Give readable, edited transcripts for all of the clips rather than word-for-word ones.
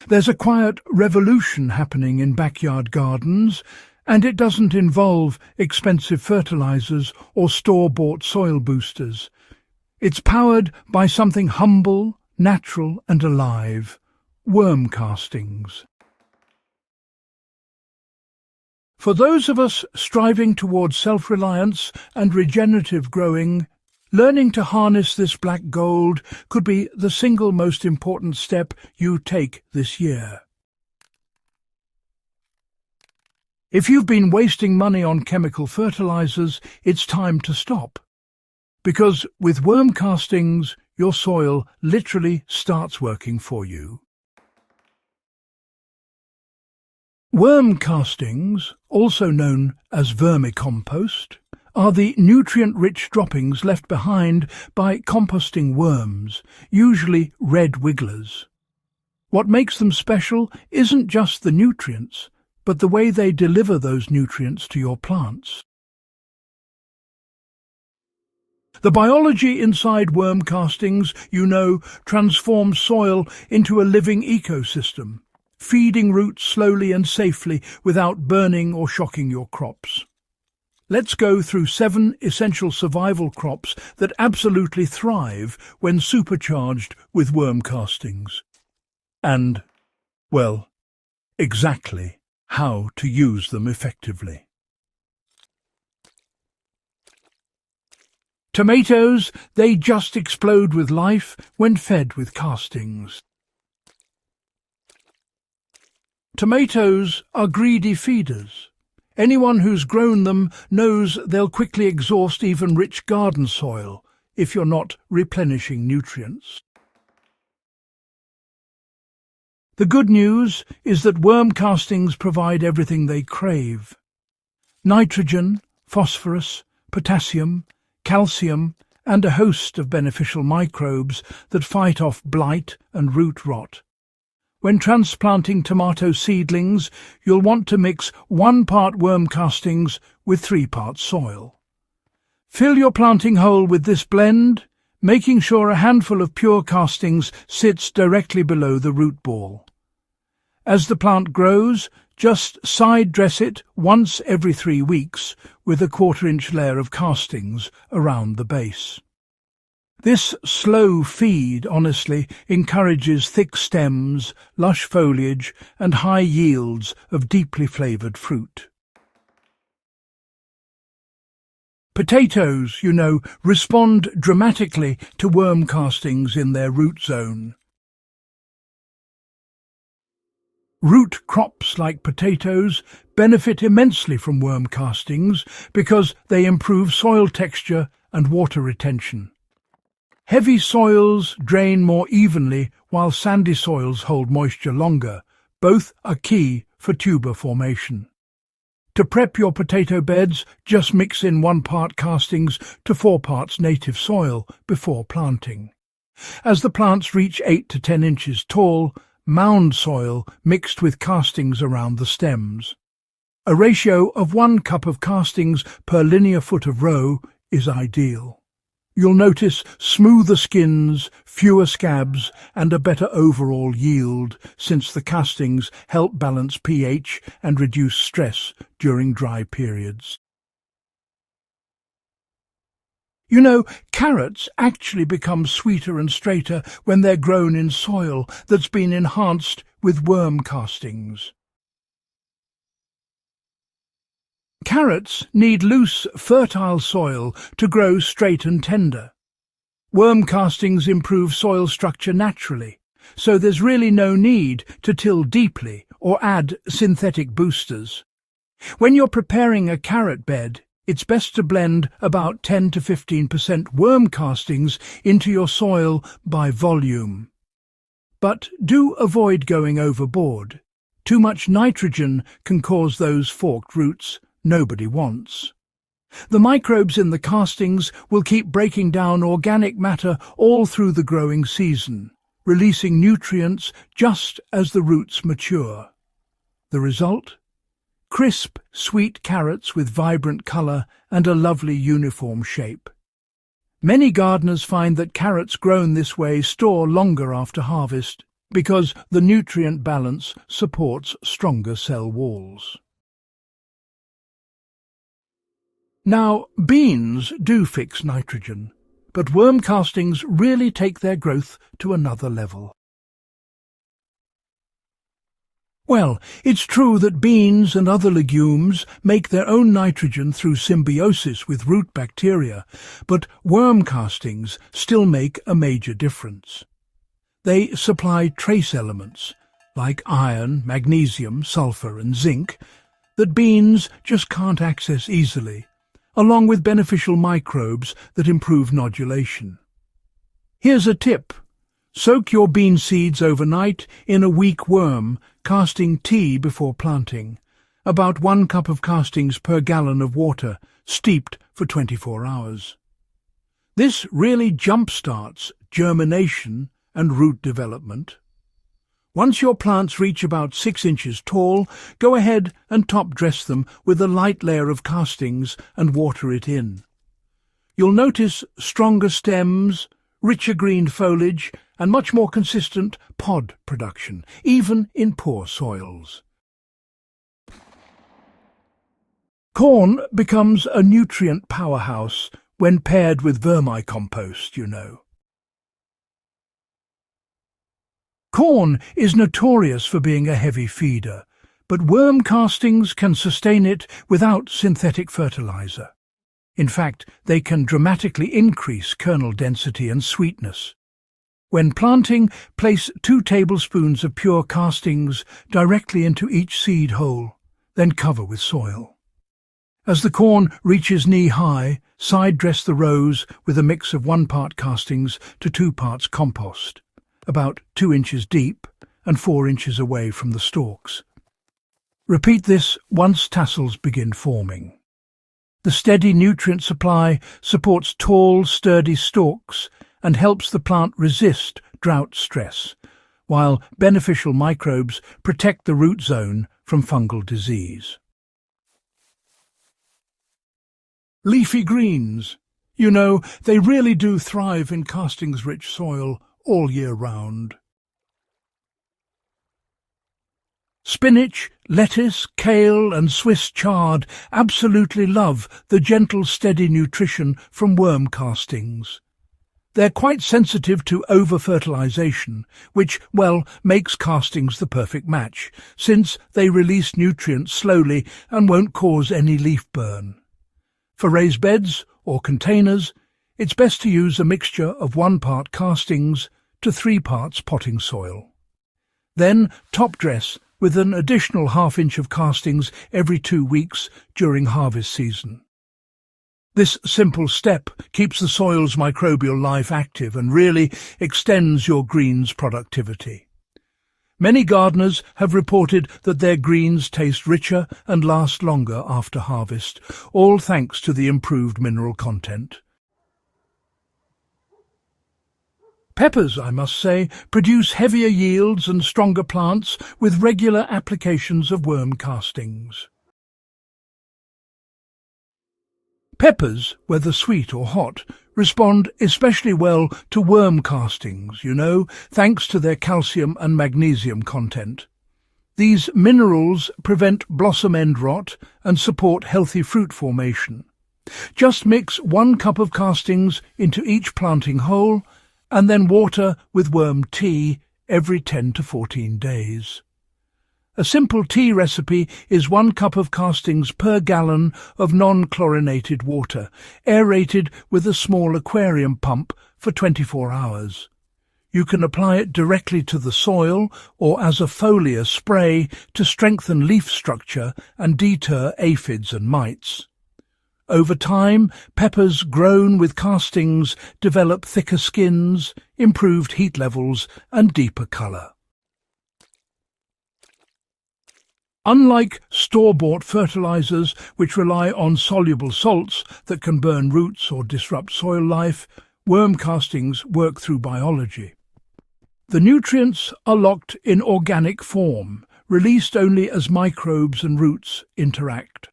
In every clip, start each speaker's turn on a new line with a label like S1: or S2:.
S1: There's a quiet revolution happening in backyard gardens, and it doesn't involve expensive fertilizers or store-bought soil boosters. It's powered by something humble, natural and alive: worm castings. For those of us striving towards self-reliance and regenerative growing, learning to harness this black gold could be the single most important step you take this year. If you've been wasting money on chemical fertilizers, it's time to stop. Because with worm castings, your soil literally starts working for you. Worm castings, also known as vermicompost, are the nutrient-rich droppings left behind by composting worms, usually red wigglers. What makes them special isn't just the nutrients, but the way they deliver those nutrients to your plants. The biology inside worm castings, transforms soil into a living ecosystem, feeding roots slowly and safely without burning or shocking your crops. Let's go through 7 essential survival crops that absolutely thrive when supercharged with worm castings. And, well, exactly how to use them effectively. Tomatoes, they just explode with life when fed with castings. Tomatoes are greedy feeders. Anyone who's grown them knows they'll quickly exhaust even rich garden soil if you're not replenishing nutrients. The good news is that worm castings provide everything they crave: nitrogen, phosphorus, potassium, calcium, and a host of beneficial microbes that fight off blight and root rot. When transplanting tomato seedlings, you'll want to mix 1 part worm castings with 3 parts soil. Fill your planting hole with this blend, making sure a handful of pure castings sits directly below the root ball. As the plant grows, just side dress it once every 3 weeks with a 1/4-inch layer of castings around the base. This slow feed, honestly, encourages thick stems, lush foliage, and high yields of deeply flavoured fruit. Potatoes, respond dramatically to worm castings in their root zone. Root crops like potatoes benefit immensely from worm castings because they improve soil texture and water retention. Heavy soils drain more evenly while sandy soils hold moisture longer. Both are key for tuber formation. To prep your potato beds, just mix in 1 part castings to 4 parts native soil before planting. As the plants reach 8 to 10 inches tall, mound soil mixed with castings around the stems. A ratio of 1 cup of castings per linear foot of row is ideal. You'll notice smoother skins, fewer scabs, and a better overall yield, since the castings help balance pH and reduce stress during dry periods. Carrots actually become sweeter and straighter when they're grown in soil that's been enhanced with worm castings. Carrots need loose, fertile soil to grow straight and tender. Worm castings improve soil structure naturally, so there's really no need to till deeply or add synthetic boosters. When you're preparing a carrot bed, it's best to blend about 10 to 15% worm castings into your soil by volume. But do avoid going overboard. Too much nitrogen can cause those forked roots nobody wants. The microbes in the castings will keep breaking down organic matter all through the growing season, releasing nutrients just as the roots mature. The result? Crisp, sweet carrots with vibrant colour and a lovely uniform shape. Many gardeners find that carrots grown this way store longer after harvest, because the nutrient balance supports stronger cell walls. Now, beans do fix nitrogen, but worm castings really take their growth to another level. Well, it's true that beans and other legumes make their own nitrogen through symbiosis with root bacteria, but worm castings still make a major difference. They supply trace elements, like iron, magnesium, sulfur and zinc, that beans just can't access easily, along with beneficial microbes that improve nodulation. Here's a tip. Soak your bean seeds overnight in a weak worm, casting tea before planting. About 1 cup of castings per gallon of water, steeped for 24 hours. This really jump-starts germination and root development. Once your plants reach about 6 inches tall, go ahead and top-dress them with a light layer of castings and water it in. You'll notice stronger stems, richer green foliage, and much more consistent pod production, even in poor soils. Corn becomes a nutrient powerhouse when paired with vermicompost, you know. Corn is notorious for being a heavy feeder, but worm castings can sustain it without synthetic fertilizer. In fact, they can dramatically increase kernel density and sweetness. When planting, place 2 tablespoons of pure castings directly into each seed hole, then cover with soil. As the corn reaches knee-high, side-dress the rows with a mix of 1 part castings to 2 parts compost, about 2 inches deep and 4 inches away from the stalks. Repeat this once tassels begin forming. The steady nutrient supply supports tall, sturdy stalks and helps the plant resist drought stress, while beneficial microbes protect the root zone from fungal disease. Leafy greens. You know, they really do thrive in castings-rich soil all year round. Spinach, lettuce, kale and Swiss chard absolutely love the gentle, steady nutrition from worm castings. They're quite sensitive to over-fertilization, which, well, makes castings the perfect match, since they release nutrients slowly and won't cause any leaf burn. For raised beds or containers, it's best to use a mixture of 1 part castings to 3 parts potting soil. Then top-dress with an additional ½ inch of castings every 2 weeks during harvest season. This simple step keeps the soil's microbial life active and really extends your greens' productivity. Many gardeners have reported that their greens taste richer and last longer after harvest, all thanks to the improved mineral content. Peppers, I must say, produce heavier yields and stronger plants with regular applications of worm castings. Peppers, whether sweet or hot, respond especially well to worm castings, you know, thanks to their calcium and magnesium content. These minerals prevent blossom end rot and support healthy fruit formation. Just mix 1 cup of castings into each planting hole and then water with worm tea every 10 to 14 days. A simple tea recipe is 1 cup of castings per gallon of non-chlorinated water, aerated with a small aquarium pump for 24 hours. You can apply it directly to the soil or as a foliar spray to strengthen leaf structure and deter aphids and mites. Over time, peppers grown with castings develop thicker skins, improved heat levels and deeper colour. Unlike store-bought fertilizers, which rely on soluble salts that can burn roots or disrupt soil life, worm castings work through biology. The nutrients are locked in organic form, released only as microbes and roots interact.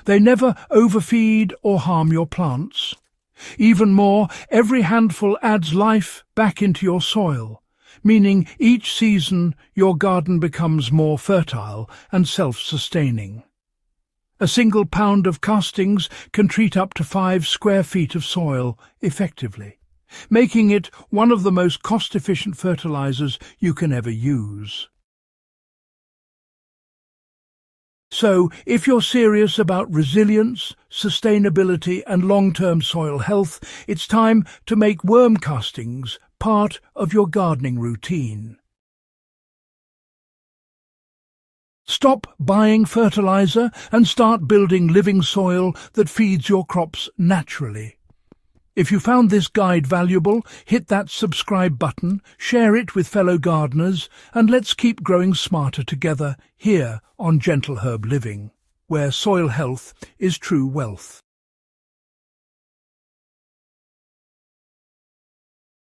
S1: They never overfeed or harm your plants. Even more, every handful adds life back into your soil, meaning each season your garden becomes more fertile and self-sustaining. A single pound of castings can treat up to 5 square feet of soil effectively, making it one of the most cost-efficient fertilizers you can ever use. So, if you're serious about resilience, sustainability and long-term soil health, it's time to make worm castings part of your gardening routine. Stop buying fertilizer and start building living soil that feeds your crops naturally. If you found this guide valuable, hit that subscribe button, share it with fellow gardeners, and let's keep growing smarter together here on Gentle Herb Living, where soil health is true wealth.